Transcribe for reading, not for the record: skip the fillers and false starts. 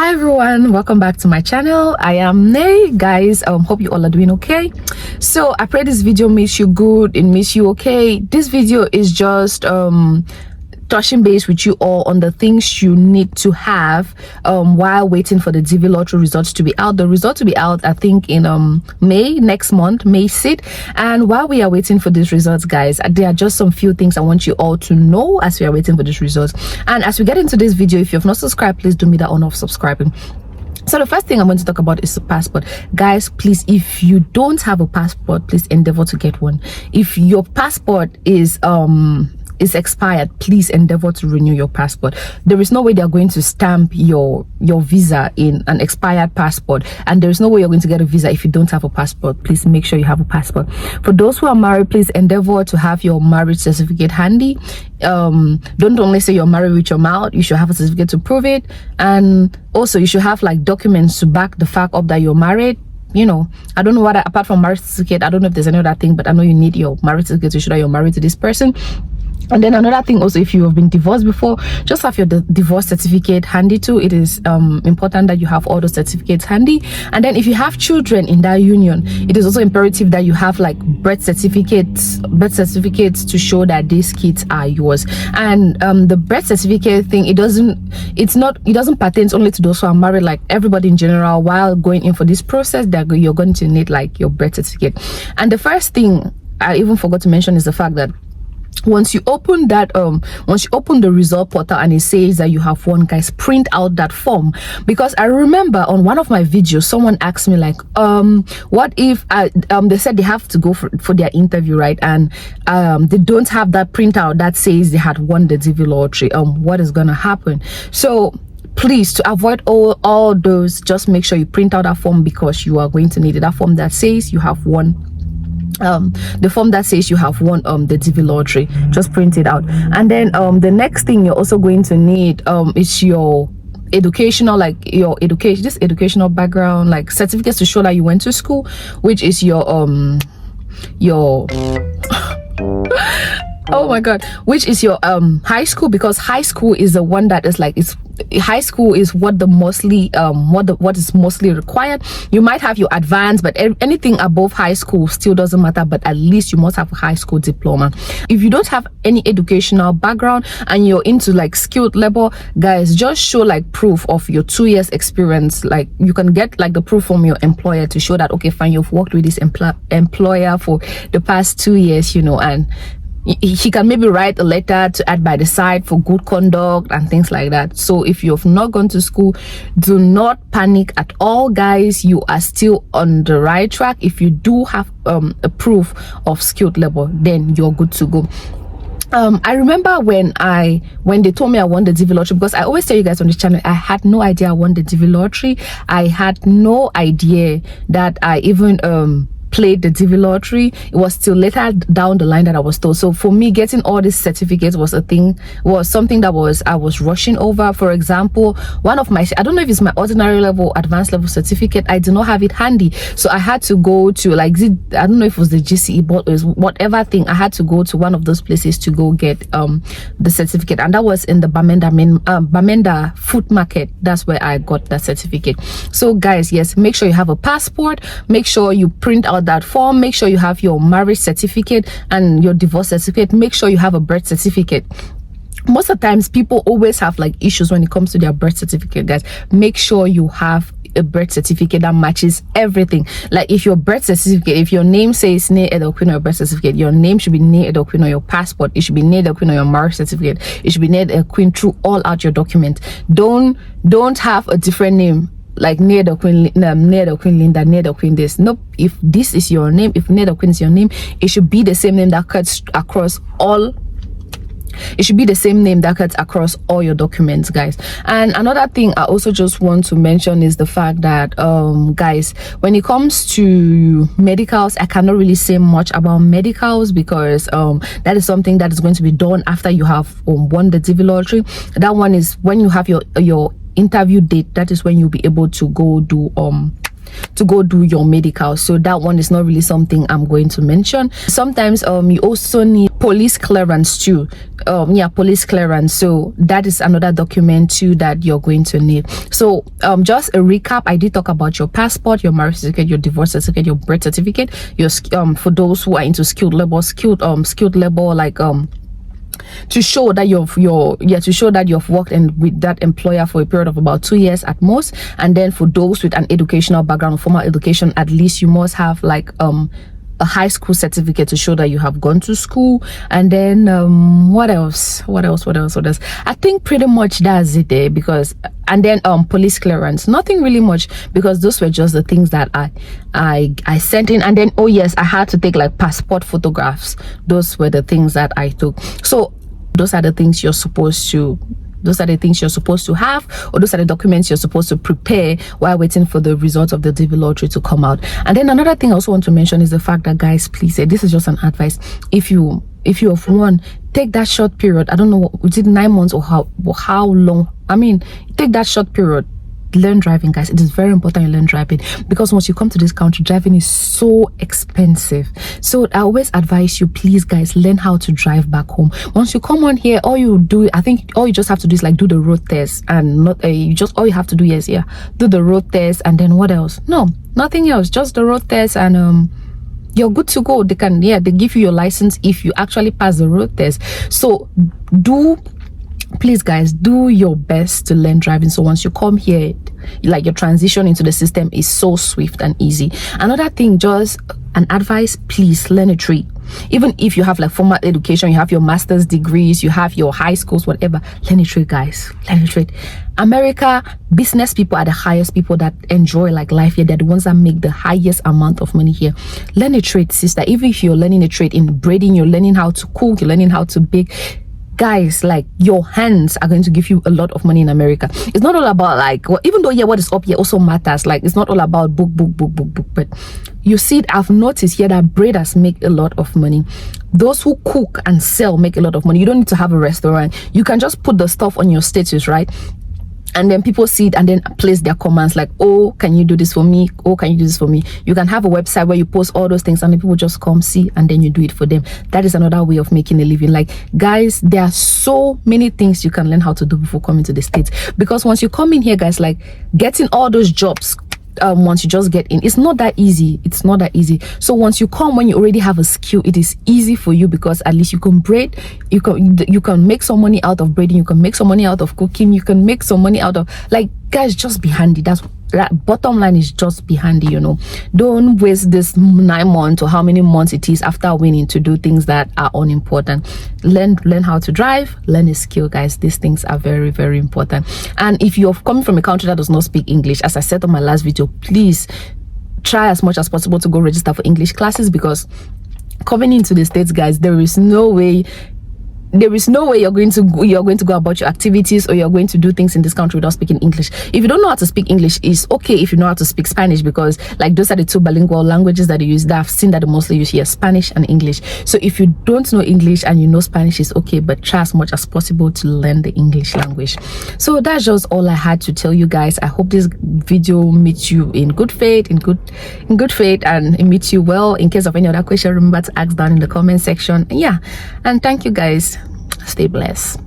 Hi everyone, welcome back to my channel. I am Nay. Guys, hope you all are doing okay. So I pray this video makes you good, it makes you okay. This video is just touching base with you all on the things you need to have while waiting for the DV lottery results to be out. The results to be out, I think, in May, next month, May 6th. And while we are waiting for these results, guys, there are just some few things I want you all to know as we are waiting for these results. And as we get into this video, if you have not subscribed, please do me the honor of subscribing. So the first thing I'm going to talk about is the passport. Guys, please, if you don't have a passport, please endeavor to get one. If your passport is expired, please endeavor to renew your passport. There is no way they're going to stamp your visa in an expired passport, and there is no way you're going to get a visa if you don't have a passport. Please make sure you have a passport. For those who are married, please endeavor to have your marriage certificate handy. Don't only say you're married with your mouth, you should have a certificate to prove it, and also you should have like documents to back the fact up that you're married. You know, I don't know what, apart from marriage certificate, I don't know if there's any other thing, but I know you need your marriage certificate to show that you're married to this person. And then another thing also, if you have been divorced before, just have your divorce certificate handy too. It is important that you have all those certificates handy. And then if you have children in that union, it is also imperative that you have like birth certificates to show that these kids are yours. And the birth certificate thing, it doesn't pertain only to those who are married, like everybody in general. While going in for this process, that you're going to need like your birth certificate. And the first thing I even forgot to mention is the fact that once you open the result portal and it says that you have won, guys, print out that form. Because I remember on one of my videos, someone asked me like, what if they said they have to go for their interview, right? And they don't have that printout that says they had won the DV lottery. What is gonna happen? So please, to avoid all those, just make sure you print out that form, because you are going to need it. That form that says you have won, the form that says you have won the DV lottery, just print it out. And then the next thing you're also going to need is your educational, like your educational background, like certificates to show that you went to school, which is your oh my god, which is your high school, because high school is the one that is like, high school is what is mostly required. You might have your advanced, but anything above high school still doesn't matter, but at least you must have a high school diploma. If you don't have any educational background and you're into like skilled labor, guys, just show like proof of your 2 years experience. Like you can get like the proof from your employer to show that, okay, fine, you've worked with this employer for the past 2 years, you know, and he can maybe write a letter to add by the side for good conduct and things like that. So if you have not gone to school, do not panic at all, guys. You are still on the right track. If you do have a proof of skilled labor, then you're good to go. I remember when they told me I won the DV lottery, because I always tell you guys on this channel, I had no idea I won the DV lottery. I had no idea that I even played the DV lottery. It was still later down the line that I was told. So for me, getting all these certificates was something that I was rushing over. For example, one of my, I don't know if it's my ordinary level, advanced level certificate, I do not have it handy. So I had to go to like, I don't know if it was the GCE, but it was whatever thing. I had to go to one of those places to go get the certificate, and that was in the Bamenda Food Market. That's where I got that certificate. So guys, yes, make sure you have a passport, make sure you print out that form, make sure you have your marriage certificate and your divorce certificate, make sure you have a birth certificate. Most of the times people always have like issues when it comes to their birth certificate, guys. Make sure you have a birth certificate that matches everything. Like if your birth certificate, if your name says Nay Edoquin on your birth certificate, your name should be Nay Edoquin on your passport. It should be Nay Edoquin on your marriage certificate. It should be Nay Edoquin through all out your documents. Don't have a different name, like Nay Edoquin Linda, Nay Edoquin this. Nope. If this is your name, if Nay Edoquin is your name, it should be the same name that cuts across all. It should be the same name that cuts across all your documents, guys. And another thing I also just want to mention is the fact that guys, when it comes to medicals, I cannot really say much about medicals, because that is something that is going to be done after you have won the DV lottery. That one is when you have your interview date. That is when you'll be able to go do your medical. So that one is not really something I'm going to mention. Sometimes you also need police clearance too. police clearance. So that is another document too that you're going to need. So just a recap, I did talk about your passport, your marriage certificate, your divorce certificate, your birth certificate, your for those who are into skilled labor, like to show that you've worked with that employer for a period of about 2 years at most. And then for those with an educational background, formal education, at least you must have like a high school certificate to show that you have gone to school. And then what else? I think pretty much that's it there, because and then police clearance, nothing really much, because those were just the things that I sent in. And then, oh yes, I had to take like passport photographs. Those were the things that I took. So those are the things you're supposed to have, or those are the documents you're supposed to prepare while waiting for the results of the DV lottery to come out. And then another thing I also want to mention is the fact that, guys, please, this is just an advice. If you have won, take that short period. I don't know, was it 9 months or how long? I mean, take that short period. Learn driving, guys. It is very important you learn driving, because once you come to this country, driving is so expensive. So I always advise you, please, guys, learn how to drive back home. Once you come on here, all you just have to do is like do the road test, and not all you have to do is do the road test. And then what else? No, nothing else, just the road test, and you're good to go. They give you your license if you actually pass the road test. So please, guys, do your best to learn driving, so once you come here, like, your transition into the system is so swift and easy. Another thing, just an advice, please learn a trade. Even if you have like formal education, you have your master's degrees, you have your high schools, whatever, learn a trade, guys. Learn a trade. America, business people are the highest people that enjoy like life here. They're the ones that make the highest amount of money here. Learn a trade, sister. Even if you're learning a trade in braiding, you're learning how to cook, you're learning how to bake, guys, like, your hands are going to give you a lot of money in America. It's not all about like, well, even though what is up here also matters, like, it's not all about book, but you see, I've noticed here that braiders make a lot of money. Those who cook and sell make a lot of money. You don't need to have a restaurant. You can just put the stuff on your status, right? And then people see it and then place their comments like, oh, can you do this for me? Oh, can you do this for me? You can have a website where you post all those things and then people just come see, and then you do it for them. That is another way of making a living. Like, guys, there are so many things you can learn how to do before coming to the States. Because once you come in here, guys, like, getting all those jobs, once you just get in, it's not that easy. So once you come, when you already have a skill, it is easy for you, because at least you can braid, you can make some money out of braiding, you can make some money out of cooking, you can make some money out of, like, guys, just be handy. That bottom line is, just be handy, Don't waste this 9 months or how many months it is after winning to do things that are unimportant. Learn how to drive, learn a skill, guys. These things are very, very important. And if you're coming from a country that does not speak English, as I said on my last video, please try as much as possible to go register for English classes, because coming into the States, guys, there is no way you're going to go about your activities, or you're going to do things in this country without speaking English. If you don't know how to speak English, it's okay if you know how to speak Spanish, because like those are the two bilingual languages that they use, that I've seen that they mostly use here, Spanish and English. So if you don't know English and you know Spanish, is okay, but try as much as possible to learn the English language. So that's just all I had to tell you, guys. I hope this video meets you in good faith, and it meets you well. In case of any other question, remember to ask down in the comment section. And thank you, guys. Stay blessed.